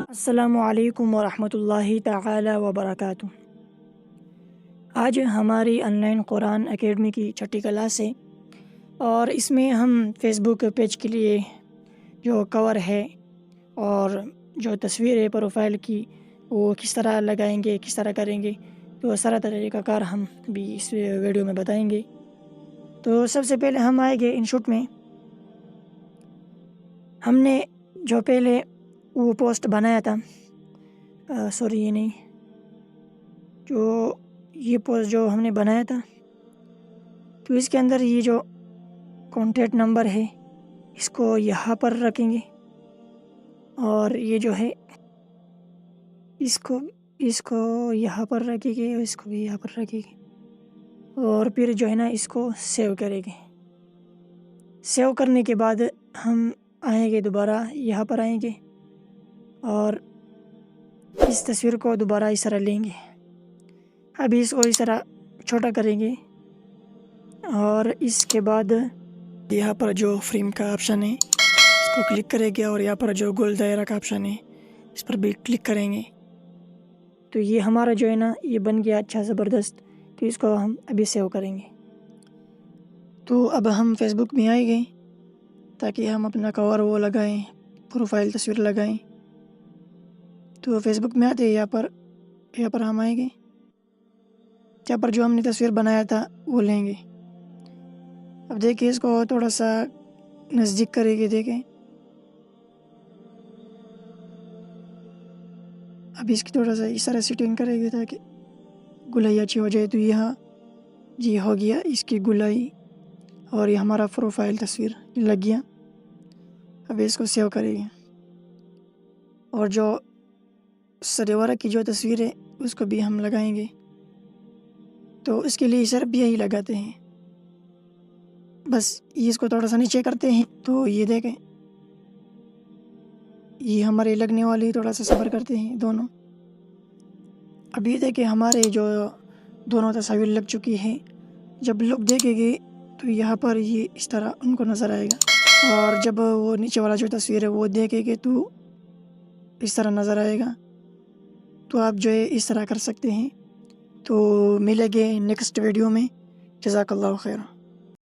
السلام علیکم ورحمۃ اللہ تعالی وبرکاتہ۔ آج ہماری آن لائن قرآن اکیڈمی کی چھٹی کلاس ہے، اور اس میں ہم فیس بک پیج کے لیے جو کور ہے اور جو تصویر ہے پروفائل کی، وہ کس طرح لگائیں گے، کس طرح کریں گے، تو سارا طریقہ کار ہم بھی اس ویڈیو میں بتائیں گے۔ تو سب سے پہلے ہم آئیں گے انشوٹ میں۔ ہم نے جو پہلے وہ پوسٹ بنایا تھا، سوری یہ نہیں، جو یہ پوسٹ جو ہم نے بنایا تھا، تو اس کے اندر یہ جو کانٹیکٹ نمبر ہے اس کو یہاں پر رکھیں گے، اور یہ جو ہے اس کو یہاں پر رکھیں گے، اور اس کو بھی یہاں پر رکھیں گے، اور پھر جو ہے نا اس کو سیو کریں گے۔ سیو کرنے کے بعد ہم آئیں گے، دوبارہ یہاں پر آئیں گے، اور اس تصویر کو دوبارہ اس طرح لیں گے۔ ابھی اس کو اس طرح چھوٹا کریں گے، اور اس کے بعد یہاں پر جو فریم کا آپشن ہے اس کو کلک کریں گے، اور یہاں پر جو گول دائرہ کا آپشن ہے اس پر بھی کلک کریں گے۔ تو یہ ہمارا جو ہے نا یہ بن گیا اچھا زبردست۔ تو اس کو ہم ابھی سیو کریں گے۔ تو اب ہم فیس بک میں آئیں گے تاکہ ہم اپنا کور وہ لگائیں، پروفائل تصویر لگائیں۔ تو فیس بک میں آتے یہاں پر ہم آئیں گے، یہاں پر جو ہم نے تصویر بنایا تھا وہ لیں گے۔ اب دیکھیں اس کو تھوڑا سا نزدیک کریں گے، دیکھیں اب اس کی تھوڑا سا اس طرح سیٹنگ کریں گے تاکہ گلائی اچھی ہو جائے۔ تو یہاں جی ہو گیا اس کی گلائی، اور یہ ہمارا پروفائل تصویر لگ گیا۔ اب اس کو سیو کریں گے، اور جو سریورہ کی جو تصویر ہے اس کو بھی ہم لگائیں گے۔ تو اس کے لیے صرف یہی لگاتے ہیں، بس یہ اس کو تھوڑا سا نیچے کرتے ہیں۔ تو یہ دیکھیں یہ ہمارے لگنے والی، تھوڑا سا صبر کرتے ہیں دونوں۔ اب یہ دیکھیں ہمارے جو دونوں تصاویر لگ چکی ہیں۔ جب لوگ دیکھیں گے تو یہاں پر یہ اس طرح ان کو نظر آئے گا، اور جب وہ نیچے والا جو تصویر ہے وہ دیکھیں گے تو اس طرح نظر آئے گا۔ تو آپ جو ہے اس طرح کر سکتے ہیں۔ تو ملیں گے نیکسٹ ویڈیو میں۔ جزاک اللہ خیر۔